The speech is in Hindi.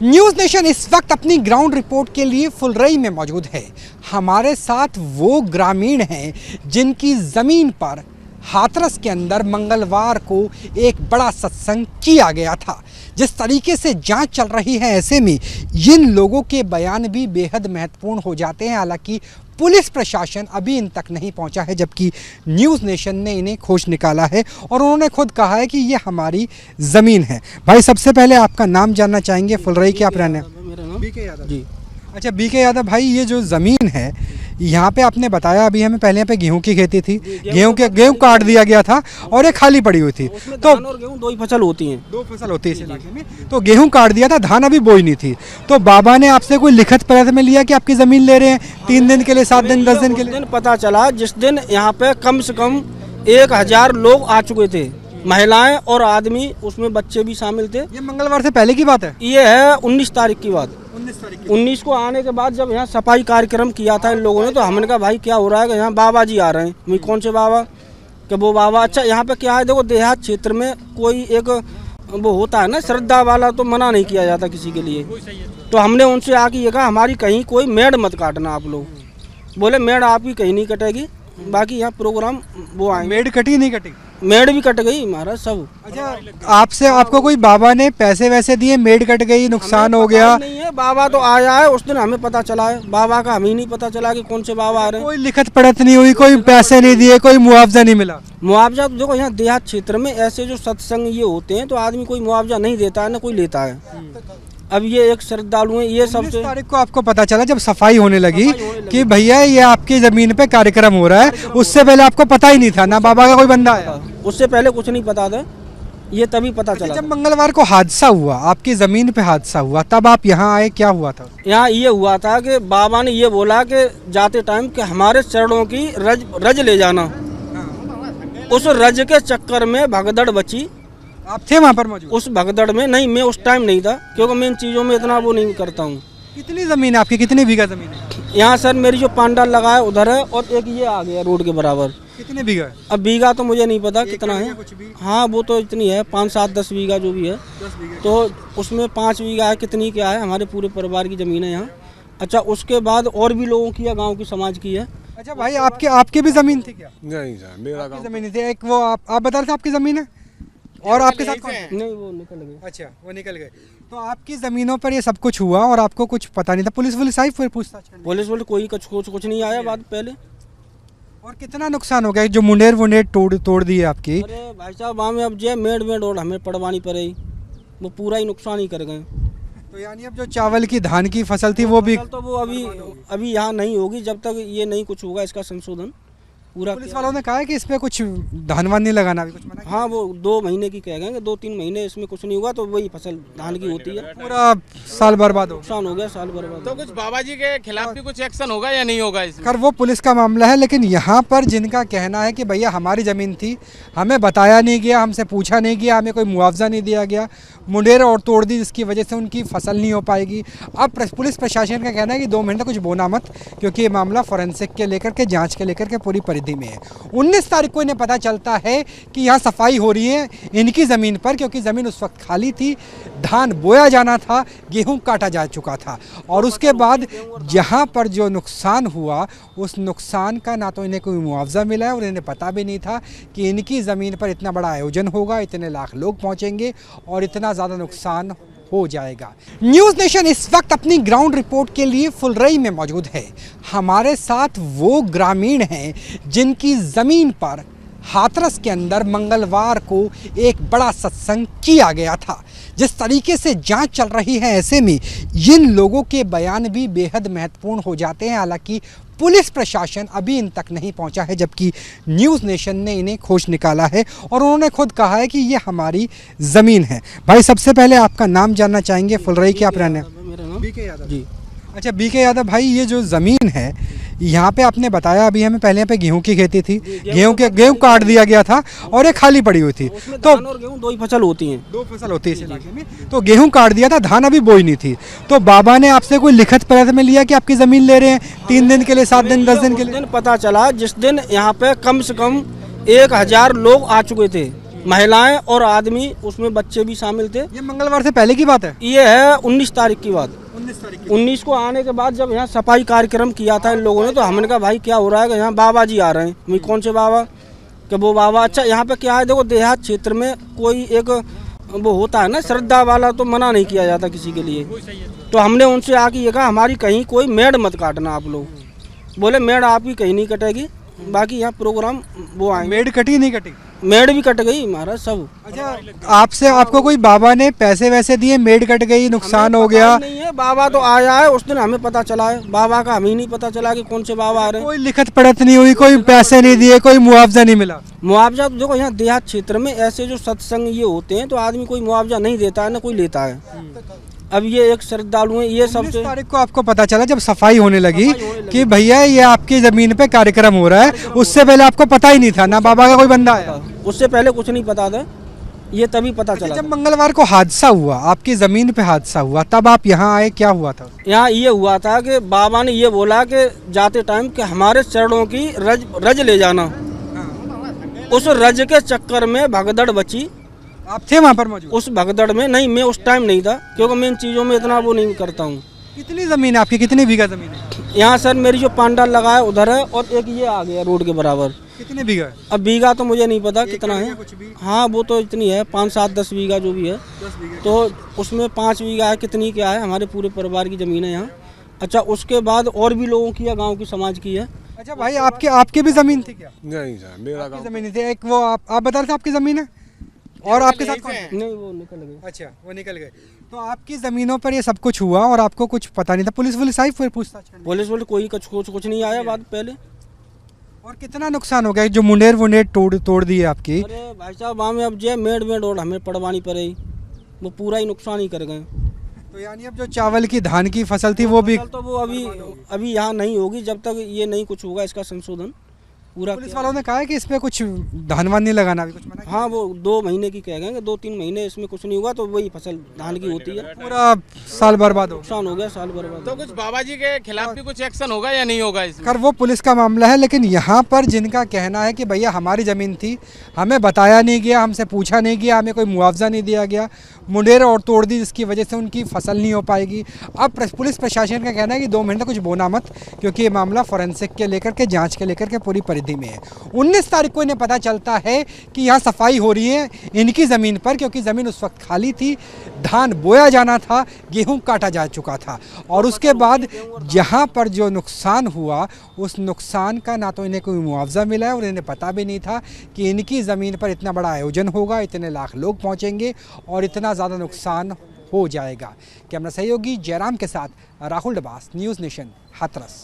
न्यूज़ नेशन इस वक्त अपनी ग्राउंड रिपोर्ट के लिए फुलरई में मौजूद है। हमारे साथ वो ग्रामीण हैं जिनकी ज़मीन पर हाथरस के अंदर मंगलवार को एक बड़ा सत्संग किया गया था। जिस तरीके से जांच चल रही है, ऐसे में इन लोगों के बयान भी बेहद महत्वपूर्ण हो जाते हैं। हालांकि पुलिस प्रशासन अभी इन तक नहीं पहुंचा है, जबकि न्यूज़ नेशन ने इन्हें खोज निकाला है और उन्होंने खुद कहा है कि ये हमारी ज़मीन है। भाई, सबसे पहले आपका नाम जानना चाहेंगे, फुलरई के आप रहने? मेरा नाम बीके यादव जी। अच्छा, बीके यादव भाई, ये जो ज़मीन है यहाँ पे आपने बताया अभी हमें, पहले यहाँ पे गेहूं की खेती थी, गेहूं काट दिया गया था और ये खाली पड़ी हुई थी। तो धान और गेहूं दो ही फसल होती हैं। दो फसल होती है इस इलाके में। तो गेहूं काट दिया था, धान अभी बोई नहीं थी। तो बाबा ने आपसे कोई लिखित पत्र में लिया कि आपकी ज़मीन ले रहे हैं 3 दिन के लिए, 7 दिन, 10 दिन के लिए? दिन पता चला जिस दिन यहाँ पे कम से कम 1000 लोग आ चुके थे, महिलाएं और आदमी, उसमें बच्चे भी शामिल थे। ये मंगलवार से पहले की बात है? ये है 19 तारीख की बात। 19 को आने के बाद जब यहाँ सफाई कार्यक्रम किया था इन लोगों ने, तो हमने कहा भाई क्या हो रहा है कि यहाँ बाबा जी आ रहे हैं। मैं कौन से बाबा? कि वो बाबा। अच्छा, यहाँ पे क्या है, देखो देहात क्षेत्र में कोई एक वो होता है ना श्रद्धा वाला, तो मना नहीं किया जाता किसी के लिए। तो हमने उनसे आके ये कहा हमारी कहीं कोई मेड़ मत काटना आप लोग। बोले मेड़ आपकी कहीं नहीं कटेगी, बाकी यहाँ प्रोग्राम वो आए। मेड़ कटी नहीं कटी? मेड़ भी कट गई महाराज सब। अच्छा, आपसे आपको कोई बाबा ने पैसे वैसे दिए? मेड़ कट गई, नुकसान हो गया? नहीं है, बाबा तो आया है, उस दिन हमें पता चला है। बाबा का हमें नहीं पता चला कि कौन से बाबा आ रहे हैं। कोई लिखित पढ़त नहीं हुई, कोई पैसे नहीं दिए, कोई मुआवजा नहीं मिला? मुआवजा तो देखो यहाँ देहात क्षेत्र में ऐसे जो सत्संग ये होते हैं तो आदमी कोई मुआवजा नहीं देता है, ना कोई लेता है। अब ये एक श्रद्धालु है, ये सबसे 19 तारीख को आपको पता चला जब सफाई होने लगी कि भैया ये आपकी जमीन पे कार्यक्रम हो रहा है, उससे पहले आपको पता ही नहीं था? ना बाबा का कोई बंदा आया? उससे पहले कुछ नहीं पता था, ये तभी पता चला। जब मंगलवार को हादसा हुआ, आपकी जमीन पे हादसा हुआ, तब आप यहाँ आए, क्या हुआ था? यहाँ ये हुआ था कि बाबा ने ये बोला कि जाते टाइम कि हमारे चरणों की रज ले जाना। उस रज के चक्कर में भगदड़ बची। आप थे वहाँ पर मौजूद? उस भगदड़ में नहीं, मैं उस टाइम नहीं था, क्योंकि मैं इन चीज़ों में इतना वो नहीं करता हूँ। कितनी जमीन है आपकी? कितनी बीघा जमीन है? यहाँ सर मेरी जो पांडाल लगा है उधर है, और एक ये आ गया रोड के बराबर। कितने बीघा है? अब बीघा तो मुझे नहीं पता कितना है। हाँ, वो तो इतनी है, 5, 7, 10 बीघा जो भी है। तो उसमें 5 बीघा है, कितनी क्या है, हमारे पूरे परिवार की ज़मीन है यहाँ। अच्छा, उसके बाद और भी लोगों की है, गाँव की, समाज की है। अच्छा भाई, आपकी भी जमीन थी क्या? नहीं सर, मेरा जमीन थी। एक वो आप बता रहे थे आपकी जमीन है, और आपके साथ कौन? नहीं, वो निकल गए। अच्छा, वो निकल गए। तो आपकी जमीनों पर ये सब कुछ हुआ और आपको कुछ पता नहीं था? पुलिस आई फिर पूछताछ करने? पुलिस कोई कुछ नहीं आया बाद पहले। और कितना नुकसान हो गया जो मुंडेर तोड़ दिए आपकी? अरे भाई साहब, वहाँ में अब जो मेड़ और हमें पड़वानी पड़ेगी, वो पूरा ही नुकसान ही कर गए। तो यानी अब जो चावल की, धान की फसल थी वो भी, तो वो अभी यहाँ नहीं होगी जब तक ये नहीं कुछ होगा, इसका संशोधन पूरा। पुलिस वालों ने कहा है कि इस पे कुछ धान वान नहीं लगाना, अभी कुछ मना? हाँ, वो 2 महीने की कह गए, 2-3 महीने इसमें कुछ नहीं हुआ तो वही फसल धान की होती है। पूरा साल बर्बाद हो, नुकसान हो गया, साल बर्बाद। तो कुछ बाबा जी के खिलाफ भी कुछ एक्शन होगा या नहीं होगा इसमें? खैर वो पुलिस का मामला है, लेकिन यहाँ पर जिनका कहना है कि भैया हमारी ज़मीन थी, हमें बताया नहीं गया, हमसे पूछा नहीं गया, हमें कोई मुआवजा नहीं दिया गया, मुंडेर और तोड़ दी, जिसकी वजह से उनकी फसल नहीं हो पाएगी। अब पुलिस प्रशासन का कहना है कि 2 महीने तक कुछ बोना मत, क्योंकि ये मामला फॉरेंसिक के लेकर के, जाँच के लेकर के पूरी परिधि में है। 19 तारीख को इन्हें पता चलता है कि यहाँ सफाई हो रही है इनकी ज़मीन पर, क्योंकि ज़मीन उस वक्त खाली थी, धान बोया जाना था, गेहूं काटा जा चुका था। और उसके बाद जहाँ पर जो नुकसान हुआ, उस नुकसान का ना तो इन्हें कोई मुआवजा मिला है, और इन्हें पता भी नहीं था कि इनकी ज़मीन पर इतना बड़ा आयोजन होगा, इतने लाख लोग पहुँचेंगे और इतना ज़्यादा नुकसान हो जाएगा। न्यूज़ नेशन इस वक्त अपनी ग्राउंड रिपोर्ट के लिए फुलरई में मौजूद है। हमारे साथ वो ग्रामीण हैं जिनकी ज़मीन पर हाथरस के अंदर मंगलवार को एक बड़ा सत्संग किया गया था। जिस तरीके से जांच चल रही है, ऐसे में इन लोगों के बयान भी बेहद महत्वपूर्ण हो जाते हैं। हालांकि पुलिस प्रशासन अभी इन तक नहीं पहुंचा है, जबकि न्यूज़ नेशन ने इन्हें खोज निकाला है और उन्होंने खुद कहा है कि ये हमारी ज़मीन है। भाई, सबसे पहले आपका नाम जानना चाहेंगे, फुलरई के आप रहने? मेरा नाम बीके यादव जी। अच्छा, बीके यादव भाई, ये जो ज़मीन है यहाँ पे आपने बताया अभी हमें, पहले यहाँ पे गेहूं की खेती थी, गेहूं काट दिया गया था और ये खाली पड़ी हुई थी। तो धान और गेहूं दो ही फसल होती हैं। 2 फसल होती है इस इलाके में। तो गेहूं काट दिया था, धान अभी बोई नहीं थी। तो बाबा ने आपसे कोई लिखित पत्र में लिया कि आपकी ज़मीन ले रहे हैं 3 दिन के लिए, 7 दिन, 10 दिन के लिए? दिन पता चला जिस दिन यहाँ पे कम से कम 1000 लोग आ चुके थे, महिलाएं और आदमी, उसमें बच्चे भी शामिल थे। ये मंगलवार से पहले की बात है? ये है 19 तारीख की बात। 19 तारीख 19 को आने के बाद जब यहाँ सफाई कार्यक्रम किया था इन लोगों ने, तो हमने कहा भाई क्या हो रहा है कि यहाँ बाबा जी आ रहे हैं। मैं कौन से बाबा? कि वो बाबा। अच्छा, यहाँ पे क्या है, देखो देहात क्षेत्र में कोई एक वो होता है ना श्रद्धा वाला, तो मना नहीं किया जाता किसी के लिए। तो हमने उनसे आके ये कहा हमारी कहीं कोई मेड़ मत काटना आप लोग। बोले मेड़ आपकी कहीं नहीं कटेगी, बाकी यहाँ प्रोग्राम वो आए। मेड कटी नहीं कटी? मेड़ भी कट गई महाराज सब। अच्छा, आपसे आपको कोई बाबा ने पैसे वैसे दिए, मेड कट गई, नुकसान हो गया? नहीं है, बाबा तो आया है उस दिन, हमें पता चला है। बाबा का हमें नहीं पता चला कि कौन से बाबा आ रहे हैं। कोई लिखत पढ़त नहीं हुई, कोई पैसे नहीं दिए, कोई मुआवजा नहीं मिला? मुआवजा तो देखो यहाँ देहात क्षेत्र में ऐसे जो सत्संग ये होते हैं तो आदमी कोई मुआवजा नहीं देता है ना कोई लेता है। अब ये एक श्रद्धालु है, ये 19 सबसे तारीख को आपको पता चला जब सफाई होने लगी कि भैया ये आपकी जमीन पे कार्यक्रम हो रहा है, उससे पहले आपको पता ही नहीं था ना बाबा का कोई बंदा आया? उससे पहले कुछ नहीं पता था, ये तभी पता चला। जब मंगलवार को हादसा हुआ, आपकी जमीन पे हादसा हुआ, तब आप यहाँ आए, क्या हुआ था? यहाँ ये हुआ था कि बाबा ने ये बोला कि जाते टाइम कि हमारे चरणों की रज ले जाना। उस रज के चक्कर में भगदड़ बची। आप थे वहाँ पर मौजूद? उस भगदड़ में नहीं, मैं उस टाइम नहीं था क्योंकि मैं इन चीज़ों में इतना वो नहीं करता हूँ। कितनी जमीन है आपकी, कितनी बीघा जमीन है? यहाँ सर मेरी जो पांडाल लगा है उधर है, और एक ये आ गया रोड के बराबर। कितने बीघा है? अब बीघा तो मुझे नहीं पता कितना है। कुछ भी? हाँ वो तो इतनी है, 5, 7, 10 बीघा जो भी है। 10 बीघा। तो उसमें 5 बीघा है, कितनी क्या है, हमारे पूरे परिवार की ज़मीन है यहाँ। अच्छा, उसके बाद और भी लोगों की है, गाँव की, समाज की है। अच्छा भाई, आपकी भी जमीन थी क्या? नहीं सर, मेरा आपकी जमीन थी, एक वो आप बता रहे थे आपकी जमीन है, और आपके साथ कौन? नहीं, वो निकल गए। अच्छा, वो निकल गए। तो आपकी जमीनों पर ये सब कुछ हुआ और आपको कुछ पता नहीं था? पुलिस आई फिर पूछताछ करने? पुलिस कोई कुछ नहीं आया बाद पहले। और कितना नुकसान हो गया जो मुंडेर तोड़ दिए आपकी? अरे भाई साहब, वहाँ में अब जो मेड़ और हमें पड़वानी पड़ेगी, वो पूरा ही नुकसान ही कर गए। तो यानी अब जो चावल की, धान की फसल थी वो भी? तो वो अभी यहाँ नहीं होगी जब तक ये नहीं कुछ होगा, इसका संशोधन पूरा। पुलिस वालों ने कहा है कि इसमें कुछ धान वान नहीं लगाना, अभी कुछ मना किया? हाँ, वो 2 महीने की कह गए, 2-3 महीने इसमें कुछ नहीं हुआ तो वही फसल धान की होती है। पूरा साल बर्बाद हो नुकसान हो गया, साल बर्बाद। तो कुछ बाबा जी के खिलाफ भी कुछ एक्शन होगा या नहीं होगा इसमें? कर वो पुलिस का मामला है, लेकिन यहाँ पर जिनका कहना है कि भैया हमारी ज़मीन थी, हमें बताया नहीं गया, हमसे पूछा नहीं गया, हमें कोई मुआवजा नहीं दिया गया, मुंडेर और तोड़ दी जिसकी वजह से उनकी फसल नहीं हो पाएगी। अब पुलिस प्रशासन का कहना है कि 2 महीने तक कुछ बोना मत, क्योंकि ये मामला फॉरेंसिक के लेकर के, जांच के लेकर के पूरी परिधि में है। 19 तारीख को इन्हें पता चलता है कि यहाँ सफाई हो रही है इनकी ज़मीन पर, क्योंकि ज़मीन उस वक्त खाली थी, धान बोया जाना था, गेहूं काटा जा चुका था, और उसके बाद जहाँ पर जो नुकसान हुआ उस नुकसान का ना तो इन्हें कोई मुआवजा मिला है, और इन्हें पता भी नहीं था कि इनकी ज़मीन पर इतना बड़ा आयोजन होगा, इतने लाख लोग पहुँचेंगे और इतना ज़्यादा नुकसान हो जाएगा। कैमरा सहयोगी जयराम के साथ राहुल डबास, न्यूज़ नेशन, हाथरस।